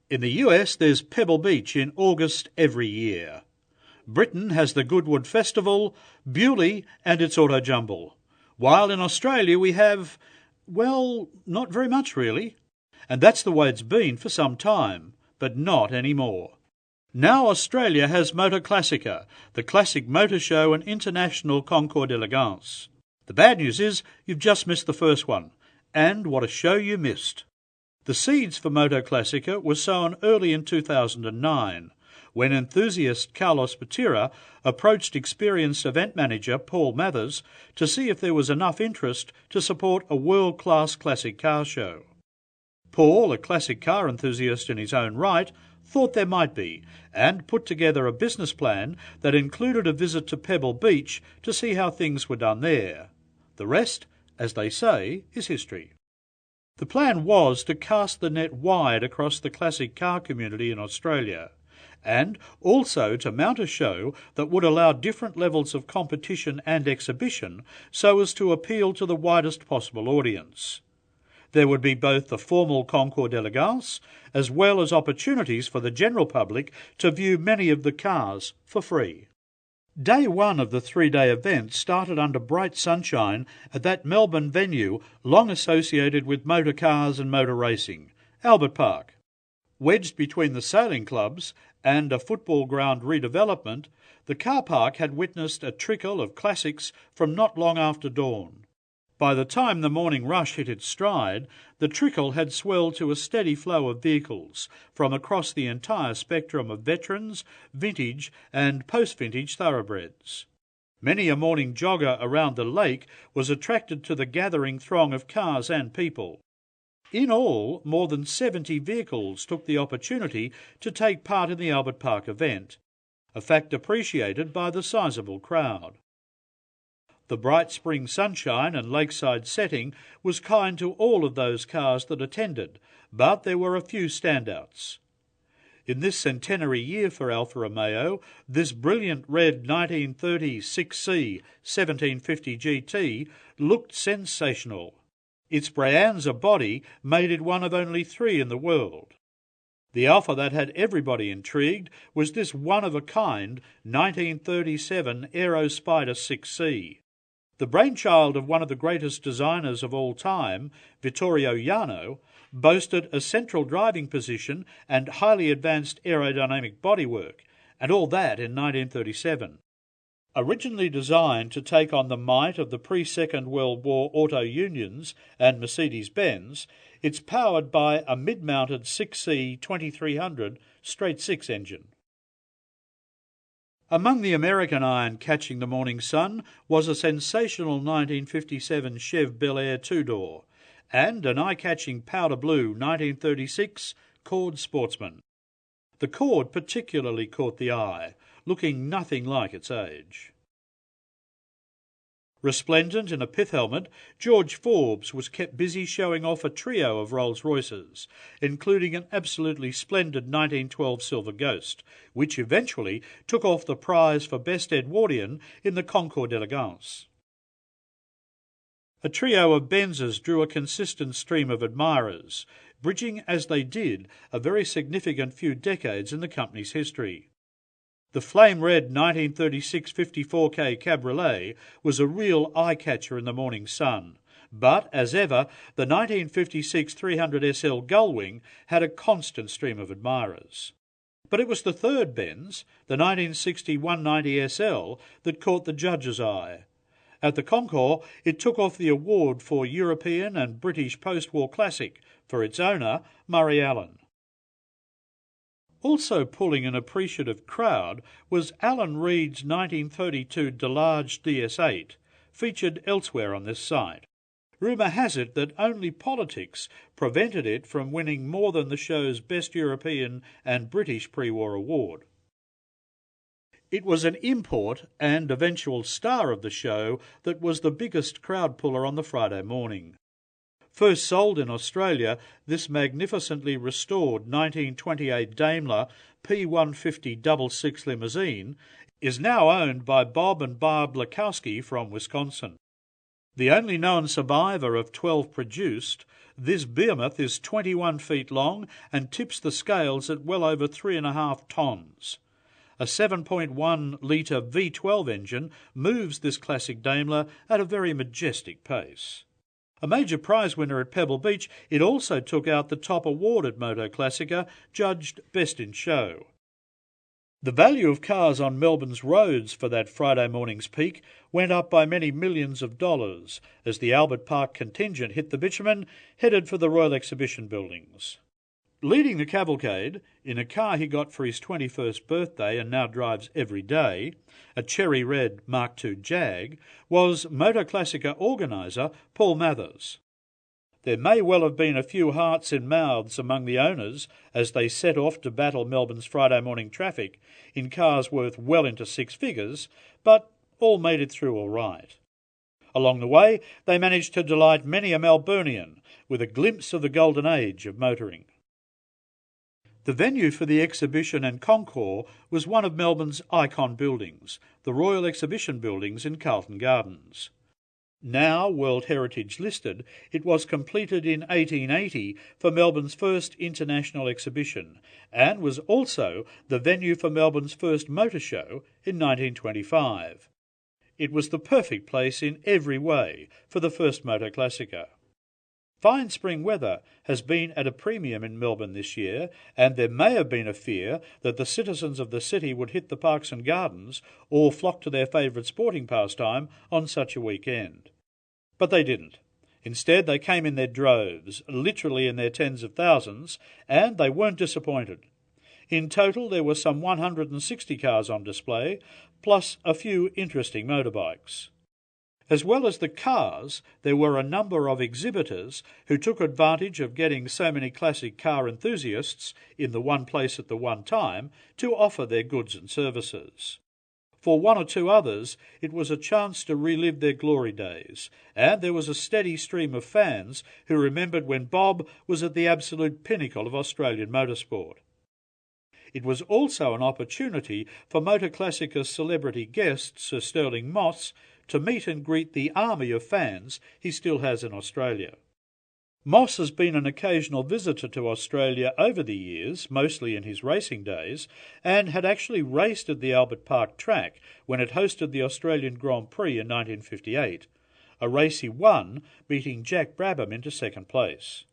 In the US, there's Pebble Beach in August every year. Britain has the Goodwood Festival, Bewley and its Auto Jumble. While in Australia we have, well, not very much really. And that's the way it's been for some time, but not anymore. Now Australia has Motorclassica, the classic motor show and international concours d'elegance. The bad news is you've just missed the first one. And what a show you missed. The seeds for Motorclassica were sown early in 2009, when enthusiast Carlos Batira approached experienced event manager Paul Mathers to see if there was enough interest to support a world-class classic car show. Paul, a classic car enthusiast in his own right, thought there might be, and put together a business plan that included a visit to Pebble Beach to see how things were done there. The rest, as they say, is history. The plan was to cast the net wide across the classic car community in Australia, and also to mount a show that would allow different levels of competition and exhibition so as to appeal to the widest possible audience. There would be both the formal concours d'elegance as well as opportunities for the general public to view many of the cars for free. Day one of the three-day event started under bright sunshine at that Melbourne venue long associated with motor cars and motor racing, Albert Park. Wedged between the sailing clubs and a football ground redevelopment, the car park had witnessed a trickle of classics from not long after dawn. By the time the morning rush hit its stride, the trickle had swelled to a steady flow of vehicles from across the entire spectrum of veterans, vintage and post-vintage thoroughbreds. Many a morning jogger around the lake was attracted to the gathering throng of cars and people. In all, more than 70 vehicles took the opportunity to take part in the Albert Park event, a fact appreciated by the sizable crowd. The bright spring sunshine and lakeside setting was kind to all of those cars that attended, but there were a few standouts. In this centenary year for Alfa Romeo, this brilliant red 1930 6C 1750 GT looked sensational. Its Brianza body made it one of only 3 in the world. The Alfa that had everybody intrigued was this one-of-a-kind 1937 Aero Spider 6C. The brainchild of one of the greatest designers of all time, Vittorio Jano, boasted a central driving position and highly advanced aerodynamic bodywork, and all that in 1937. Originally designed to take on the might of the pre-Second World War auto unions and Mercedes-Benz, it's powered by a mid-mounted 6C 2300 straight-six engine. Among the American iron catching the morning sun was a sensational 1957 Chev Bel Air two-door and an eye-catching powder blue 1936 Cord Sportsman. The Cord particularly caught the eye, looking nothing like its age. Resplendent in a pith helmet, George Forbes was kept busy showing off a trio of Rolls-Royces, including an absolutely splendid 1912 Silver Ghost, which eventually took off the prize for Best Edwardian in the Concours d'Elegance. A trio of Benzes drew a consistent stream of admirers, bridging as they did a very significant few decades in the company's history. The flame-red 1936 54K Cabriolet was a real eye-catcher in the morning sun, but, as ever, the 1956 300SL Gullwing had a constant stream of admirers. But it was the third Benz, the 1960 190SL, that caught the judge's eye. At the concours, it took off the award for European and British post-war classic for its owner, Murray Allen. Also pulling an appreciative crowd was Alan Reid's 1932 DeLarge DS8, featured elsewhere on this site. Rumour has it that only politics prevented it from winning more than the show's Best European and British pre-war award. It was an import and eventual star of the show that was the biggest crowd puller on the Friday morning. First sold in Australia, this magnificently restored 1928 Daimler P150 double-six limousine is now owned by Bob and Barb Lakowski from Wisconsin. The only known survivor of 12 produced, this behemoth is 21 feet long and tips the scales at well over 3.5 tonnes. A 7.1-litre V12 engine moves this classic Daimler at a very majestic pace. A major prize winner at Pebble Beach, it also took out the top award at Motorclassica, judged Best in Show. The value of cars on Melbourne's roads for that Friday morning's peak went up by many millions of dollars as the Albert Park contingent hit the bitumen, headed for the Royal Exhibition buildings. Leading the cavalcade, in a car he got for his 21st birthday and now drives every day, a cherry red Mark II Jag, was Motorclassica organiser Paul Mathers. There may well have been a few hearts in mouths among the owners as they set off to battle Melbourne's Friday morning traffic in cars worth well into six figures, but all made it through all right. Along the way, they managed to delight many a Melburnian with a glimpse of the golden age of motoring. The venue for the exhibition and concours was one of Melbourne's icon buildings, the Royal Exhibition Buildings in Carlton Gardens. Now World Heritage listed, it was completed in 1880 for Melbourne's first international exhibition and was also the venue for Melbourne's first motor show in 1925. It was the perfect place in every way for the first Motorclassica. Fine spring weather has been at a premium in Melbourne this year, and there may have been a fear that the citizens of the city would hit the parks and gardens or flock to their favourite sporting pastime on such a weekend. But they didn't. Instead, they came in their droves, literally in their tens of thousands, and they weren't disappointed. In total, there were some 160 cars on display, plus a few interesting motorbikes. As well as the cars, there were a number of exhibitors who took advantage of getting so many classic car enthusiasts in the one place at the one time to offer their goods and services. For one or two others, it was a chance to relive their glory days, and there was a steady stream of fans who remembered when Bob was at the absolute pinnacle of Australian motorsport. It was also an opportunity for Motorclassica's celebrity guest, Sir Stirling Moss, to meet and greet the army of fans he still has in Australia. Moss has been an occasional visitor to Australia over the years, mostly in his racing days, and had actually raced at the Albert Park track when it hosted the Australian Grand Prix in 1958, a race he won, beating Jack Brabham into second place.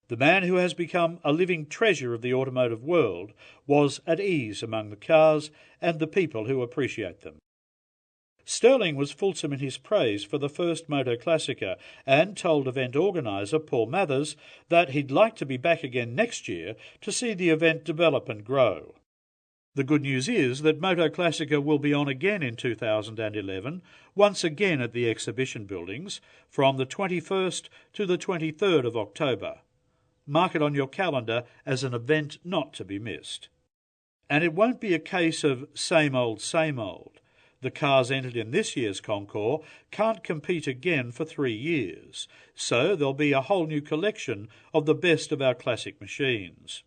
The man who has become a living treasure of the automotive world was at ease among the cars and the people who appreciate them. Stirling was fulsome in his praise for the first Motorclassica and told event organiser Paul Mathers that he'd like to be back again next year to see the event develop and grow. The good news is that Motorclassica will be on again in 2011, once again at the exhibition buildings, from the 21st to the 23rd of October. Mark it on your calendar as an event not to be missed. And it won't be a case of same old, same old. The cars entered in this year's concours can't compete again for 3 years, so there'll be a whole new collection of the best of our classic machines.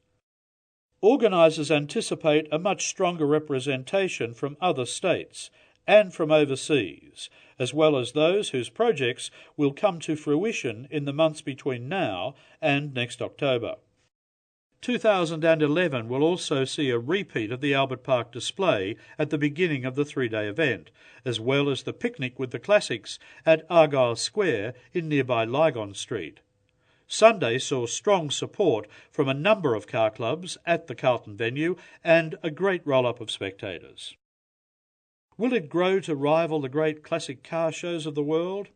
Organisers anticipate a much stronger representation from other states and from overseas, as well as those whose projects will come to fruition in the months between now and next October. 2011 will also see a repeat of the Albert Park display at the beginning of the 3-day event, as well as the picnic with the classics at Argyle Square in nearby Lygon Street. Sunday saw strong support from a number of car clubs at the Carlton venue and a great roll-up of spectators. Will it grow to rival the great classic car shows of the world?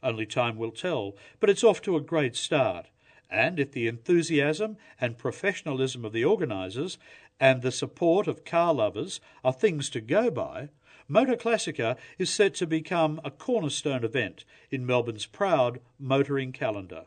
Only time will tell, but it's off to a great start. And if the enthusiasm and professionalism of the organisers and the support of car lovers are things to go by, Motorclassica is set to become a cornerstone event in Melbourne's proud motoring calendar.